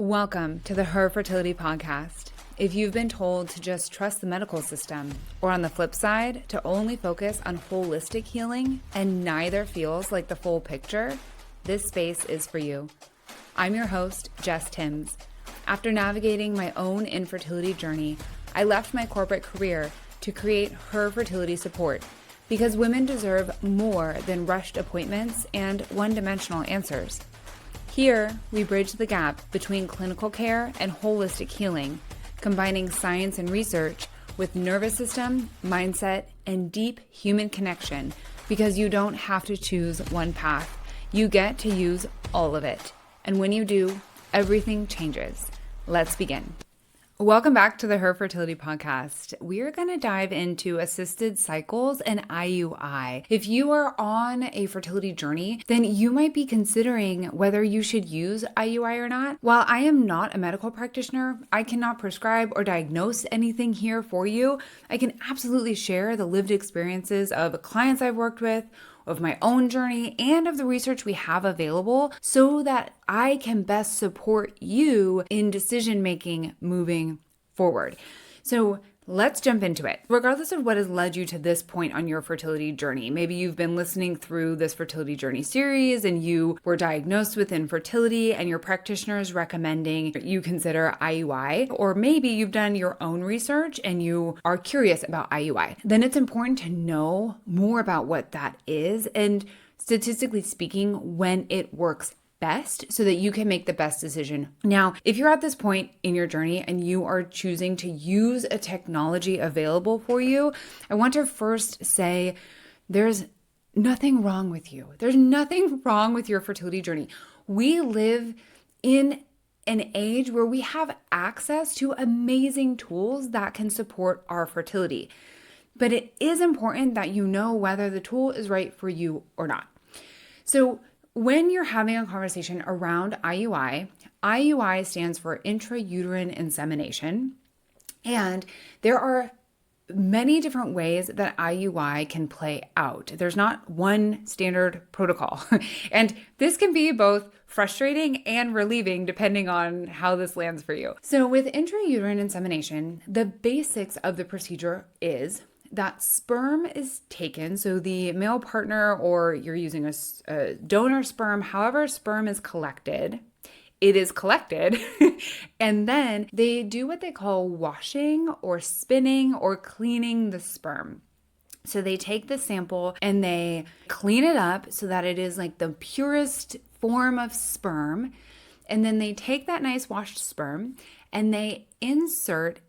Welcome to the Her Fertility Podcast. If you've been told to just trust the medical system, or on the flip side, to only focus on holistic healing and neither feels like the full picture, this space is for you. I'm your host, Jess Tims. After navigating my own infertility journey, I left my corporate career to create Her Fertility Support because women deserve more than rushed appointments and one-dimensional answers. Here, we bridge the gap between clinical care and holistic healing, combining science and research with nervous system, mindset, and deep human connection because you don't have to choose one path. You get to use all of it. And when you do, everything changes. Let's begin. Welcome back to the Her Fertility Podcast. We are going to dive into assisted cycles and IUI. If you are on a fertility journey, then you might be considering whether you should use IUI or not. While I am not a medical practitioner, I cannot prescribe or diagnose anything here for you. I can absolutely share the lived experiences of clients I've worked with, of my own journey, and of the research we have available so that I can best support you in decision-making moving forward. So let's jump into it. Regardless of what has led you to this point on your fertility journey, maybe you've been listening through this fertility journey series and you were diagnosed with infertility and your practitioner is recommending you consider IUI, or maybe you've done your own research and you are curious about IUI. Then it's important to know more about what that is and, statistically speaking, when it works best so that you can make the best decision. Now, if you're at this point in your journey and you are choosing to use a technology available for you, I want to first say there's nothing wrong with you. There's nothing wrong with your fertility journey. We live in an age where we have access to amazing tools that can support our fertility. But it is important that you know whether the tool is right for you or not. So when you're having a conversation around IUI, IUI stands for intrauterine insemination, and there are many different ways that IUI can play out. There's not one standard protocol, and this can be both frustrating and relieving depending on how this lands for you. So with intrauterine insemination, the basics of the procedure is that sperm is taken, so the male partner or you're using a donor sperm, however sperm is collected, it is collected, and then they do what they call washing or spinning or cleaning the sperm. So they take the sample and they clean it up so that it is like the purest form of sperm, and then they take that nice washed sperm and they insert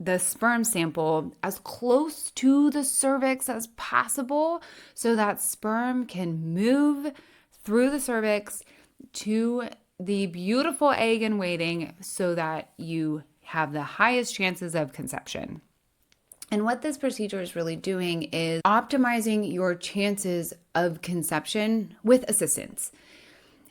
the sperm sample as close to the cervix as possible so that sperm can move through the cervix to the beautiful egg in waiting so that you have the highest chances of conception. And what this procedure is really doing is optimizing your chances of conception with assistance.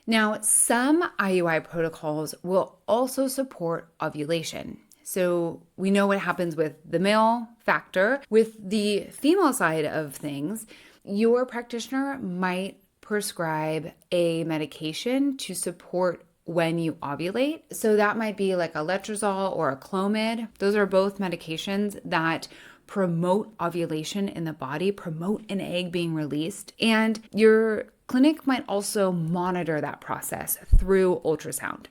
Now, some IUI protocols will also support ovulation. So we know what happens with the male factor. With the female side of things, your practitioner might prescribe a medication to support when you ovulate. So that might be like a Letrozole or a Clomid. Those are both medications that promote ovulation in the body, promote an egg being released. And your clinic might also monitor that process through ultrasound.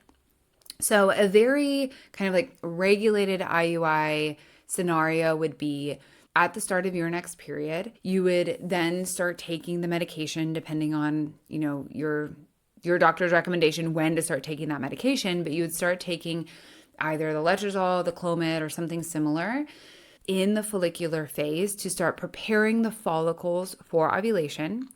So a very kind of like regulated IUI scenario would be at the start of your next period, you would then start taking the medication depending on, your doctor's recommendation when to start taking that medication, but you would start taking either the Letrozole, the Clomid, or something similar in the follicular phase to start preparing the follicles for ovulation.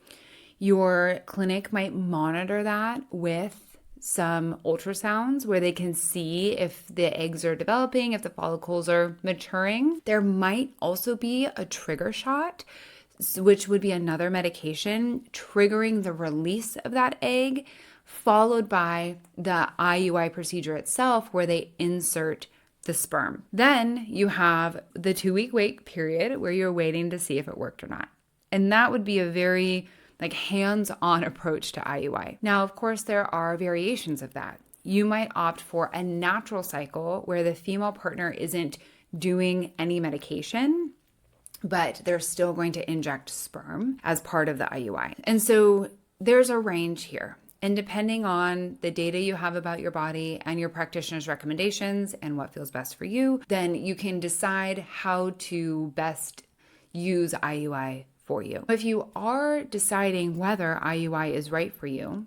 Your clinic might monitor that with some ultrasounds where they can see if the eggs are developing, if the follicles are maturing. There might also be a trigger shot, which would be another medication triggering the release of that egg, followed by the IUI procedure itself where they insert the sperm. Then you have the 2-week wait period where you're waiting to see if it worked or not. And that would be a very hands-on approach to IUI. Now, of course, there are variations of that. you might opt for a natural cycle where the female partner isn't doing any medication, but they're still going to inject sperm as part of the IUI. And so there's a range here. And depending on the data you have about your body and your practitioner's recommendations and what feels best for you, then you can decide how to best use IUI for you. If you are deciding whether IUI is right for you,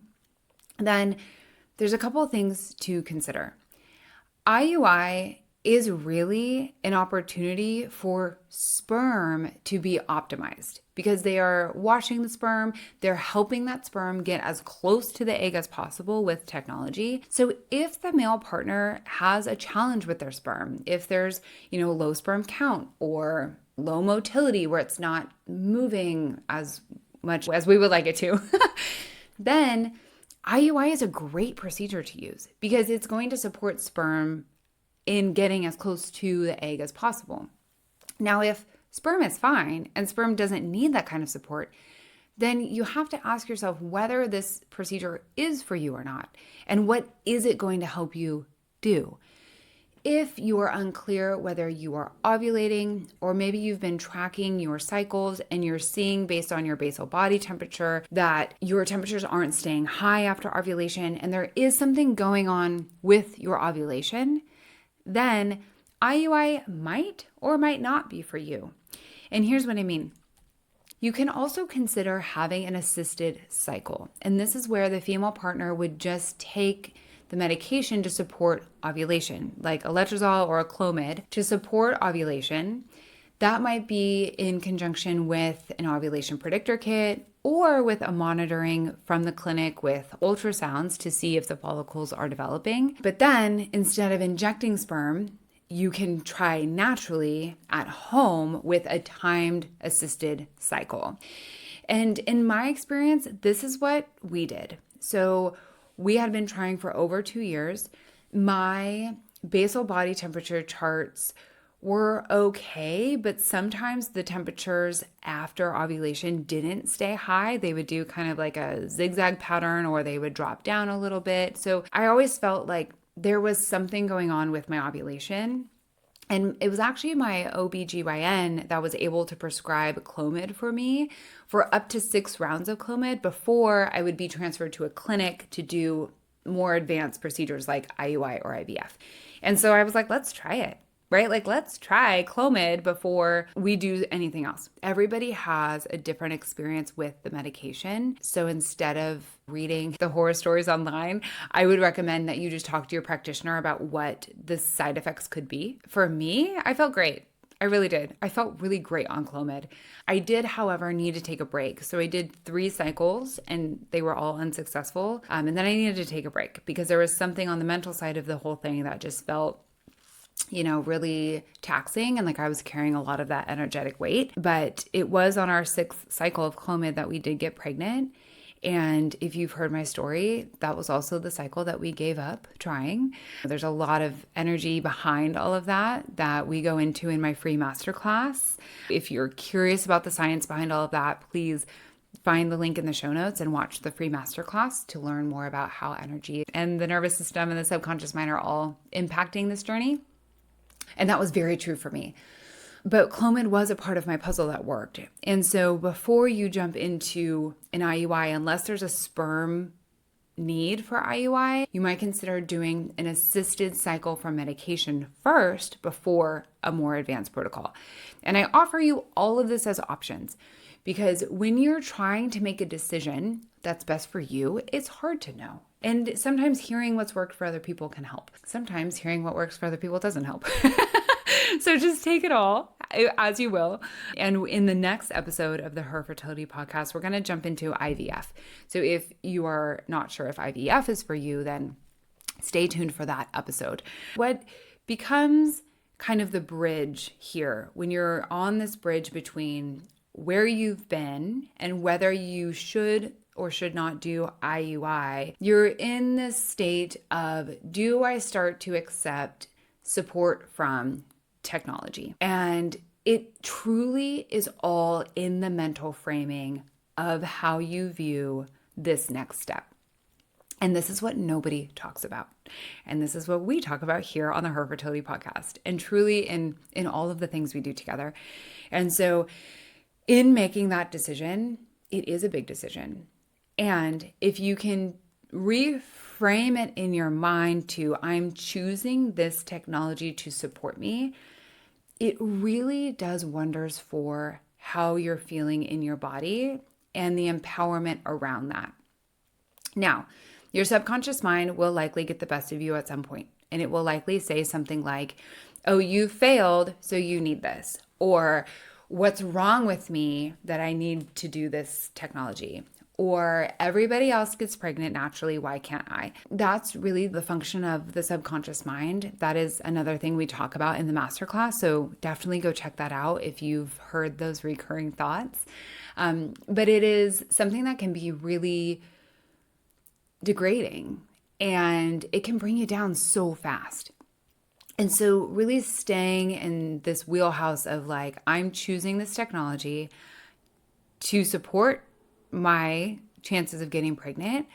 then there's a couple of things to consider. IUI is really an opportunity for sperm to be optimized because they are washing the sperm. They're helping that sperm get as close to the egg as possible with technology. So if the male partner has a challenge with their sperm, if there's, low sperm count or low motility where it's not moving as much as we would like it to, then IUI is a great procedure to use because it's going to support sperm in getting as close to the egg as possible. Now, if sperm is fine and sperm doesn't need that kind of support, then you have to ask yourself whether this procedure is for you or not, and what is it going to help you do. If you are unclear whether you are ovulating, or maybe you've been tracking your cycles and you're seeing based on your basal body temperature that your temperatures aren't staying high after ovulation, and there is something going on with your ovulation, then IUI might or might not be for you. And here's what I mean. You can also consider having an assisted cycle. And this is where the female partner would just take the medication to support ovulation, like a Letrozole or a Clomid to support ovulation. That might be in conjunction with an ovulation predictor kit or with a monitoring from the clinic with ultrasounds to see if the follicles are developing. But then instead of injecting sperm, you can try naturally at home with a timed assisted cycle. And in my experience, this is what we did. So we had been trying for over 2 years. My basal body temperature charts were okay, but sometimes the temperatures after ovulation didn't stay high. They would do kind of like a zigzag pattern, or they would drop down a little bit. So I always felt like there was something going on with my ovulation. And it was actually my OBGYN that was able to prescribe Clomid for me for up to 6 rounds of Clomid before I would be transferred to a clinic to do more advanced procedures like IUI or IVF. And so I was like, let's try it, right? Like, let's try Clomid before we do anything else. Everybody has a different experience with the medication. So instead of reading the horror stories online, I would recommend that you just talk to your practitioner about what the side effects could be. For me, I felt great. I really did. I felt really great on Clomid. I did, however, need to take a break. So I did 3 cycles and they were all unsuccessful. And then I needed to take a break because there was something on the mental side of the whole thing that just felt really taxing, and like I was carrying a lot of that energetic weight. But it was on our 6th cycle of Clomid that we did get pregnant. And if you've heard my story, that was also the cycle that we gave up trying. There's a lot of energy behind all of that we go into in my free masterclass. If you're curious about the science behind all of that, please find the link in the show notes and watch the free masterclass to learn more about how energy and the nervous system and the subconscious mind are all impacting this journey. And that was very true for me. But Clomid was a part of my puzzle that worked. And so before you jump into an IUI, unless there's a sperm need for IUI, you might consider doing an assisted cycle from medication first before a more advanced protocol. And I offer you all of this as options because when you're trying to make a decision that's best for you, it's hard to know. And sometimes hearing what's worked for other people can help. Sometimes hearing what works for other people doesn't help. So just take it all as you will. And in the next episode of the Her Fertility Podcast, we're going to jump into IVF. So if you are not sure if IVF is for you, then stay tuned for that episode. What becomes kind of the bridge here, when you're on this bridge between where you've been and whether you should or should not do IUI, you're in this state of, do I start to accept support from technology? And it truly is all in the mental framing of how you view this next step. And this is what nobody talks about. And this is what we talk about here on the Her Fertility Podcast, and truly in all of the things we do together. And so in making that decision, it is a big decision. And if you can reframe it in your mind to, I'm choosing this technology to support me, it really does wonders for how you're feeling in your body and the empowerment around that. Now, your subconscious mind will likely get the best of you at some point, and it will likely say something like, oh, you failed, so you need this. Or, what's wrong with me that I need to do this technology? Or, everybody else gets pregnant naturally, why can't I? That's really the function of the subconscious mind. That is another thing we talk about in the masterclass, so definitely go check that out if you've heard those recurring thoughts. But it is something that can be really degrading, and it can bring you down so fast. And so really staying in this wheelhouse of like, I'm choosing this technology to support my chances of getting pregnant,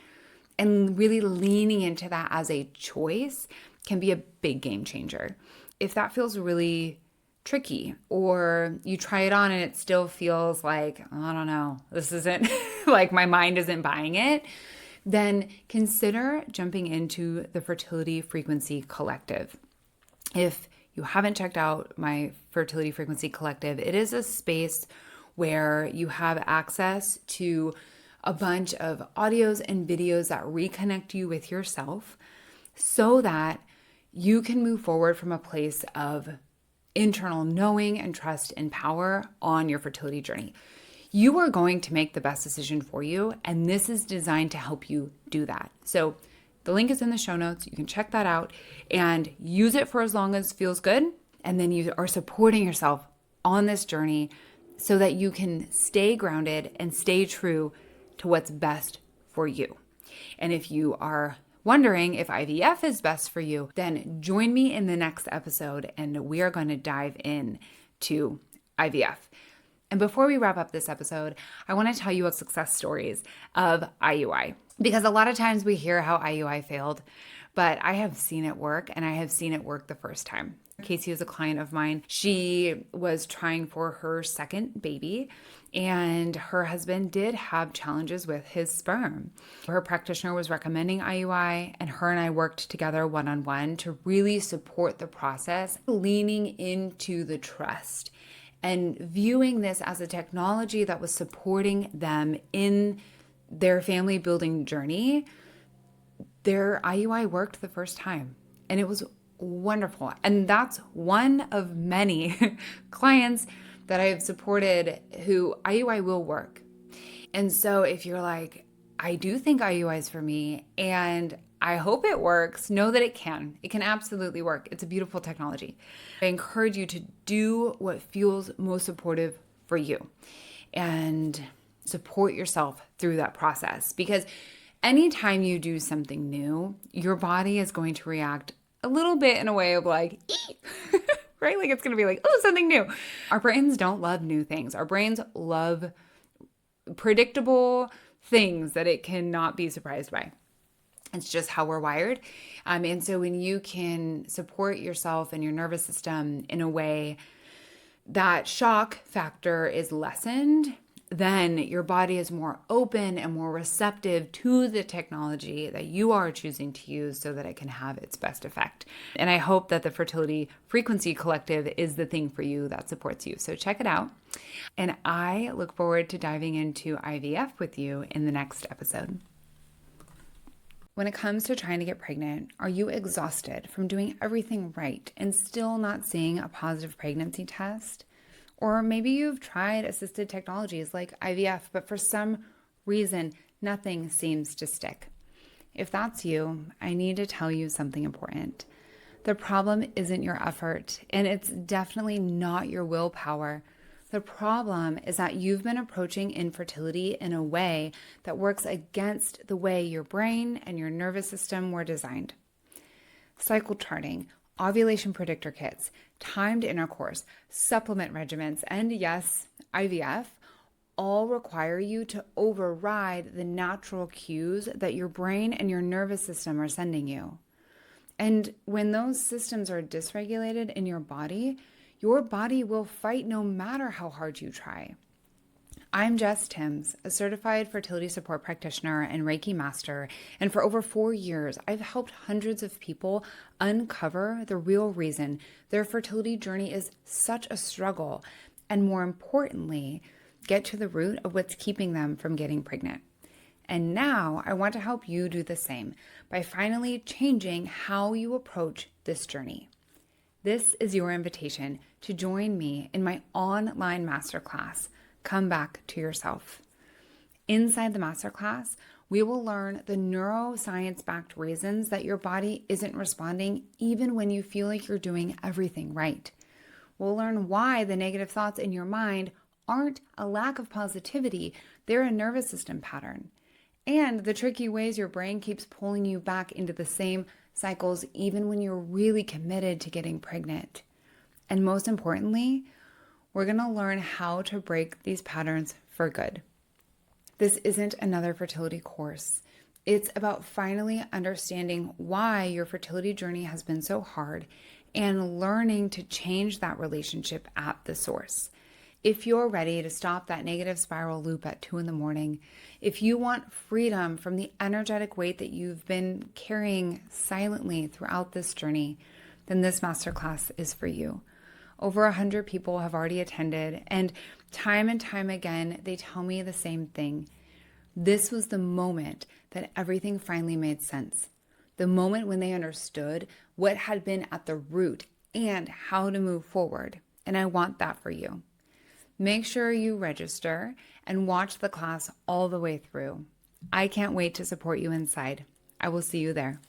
and really leaning into that as a choice can be a big game changer. If that feels really tricky, or you try it on and it still feels like, I don't know, this isn't like my mind isn't buying it, then consider jumping into the Fertility Frequency Collective. If you haven't checked out my Fertility Frequency Collective, it is a space where you have access to a bunch of audios and videos that reconnect you with yourself so that you can move forward from a place of internal knowing and trust and power on your fertility journey. You are going to make the best decision for you, and this is designed to help you do that. So the link is in the show notes. You can check that out and use it for as long as feels good. And then you are supporting yourself on this journey so that you can stay grounded and stay true to what's best for you. And if you are wondering if IVF is best for you, then join me in the next episode and we are going to dive in to IVF. And before we wrap up this episode, I want to tell you success stories of IUI, because a lot of times we hear how IUI failed, but I have seen it work, and I have seen it work the first time. Casey is a client of mine. She was trying for her second baby, and her husband did have challenges with his sperm. Her practitioner was recommending IUI, and her and I worked together one-on-one to really support the process, leaning into the trust and viewing this as a technology that was supporting them in their family building journey. Their IUI worked the first time, and it was wonderful. And that's one of many clients that I have supported who IUI will work. And so if you're like, I do think IUI is for me and I hope it works, know that it can. It can absolutely work. It's a beautiful technology. I encourage you to do what feels most supportive for you and support yourself through that process, because anytime you do something new, your body is going to react a little bit in a way of like, right? Like it's going to be like, oh, something new. Our brains don't love new things. Our brains love predictable things that it cannot be surprised by. It's just how we're wired. And so when you can support yourself and your nervous system in a way that shock factor is lessened, then your body is more open and more receptive to the technology that you are choosing to use so that it can have its best effect. And I hope that the Fertility Frequency Collective is the thing for you that supports you. So check it out. And I look forward to diving into IVF with you in the next episode. When it comes to trying to get pregnant, are you exhausted from doing everything right and still not seeing a positive pregnancy test? Or maybe you've tried assisted technologies like IVF, but for some reason, nothing seems to stick. If that's you, I need to tell you something important. The problem isn't your effort, and it's definitely not your willpower. The problem is that you've been approaching infertility in a way that works against the way your brain and your nervous system were designed. Cycle charting, ovulation predictor kits, timed intercourse, supplement regimens, and yes, IVF all require you to override the natural cues that your brain and your nervous system are sending you. And when those systems are dysregulated in your body will fight no matter how hard you try. I'm Jess Tims, a certified fertility support practitioner and Reiki master, and for over 4 years, I've helped hundreds of people uncover the real reason their fertility journey is such a struggle, and more importantly, get to the root of what's keeping them from getting pregnant. And now I want to help you do the same by finally changing how you approach this journey. This is your invitation to join me in my online masterclass, Come Back to Yourself. Inside the masterclass, we will learn the neuroscience-backed reasons that your body isn't responding even when you feel like you're doing everything right. We'll learn why the negative thoughts in your mind aren't a lack of positivity, they're a nervous system pattern. And the tricky ways your brain keeps pulling you back into the same cycles even when you're really committed to getting pregnant. And most importantly, we're going to learn how to break these patterns for good. This isn't another fertility course. It's about finally understanding why your fertility journey has been so hard and learning to change that relationship at the source. If you're ready to stop that negative spiral loop at 2 a.m, if you want freedom from the energetic weight that you've been carrying silently throughout this journey, then this masterclass is for you. Over 100 people have already attended, and time again, they tell me the same thing. This was the moment that everything finally made sense. The moment when they understood what had been at the root and how to move forward. And I want that for you. Make sure you register and watch the class all the way through. I can't wait to support you inside. I will see you there.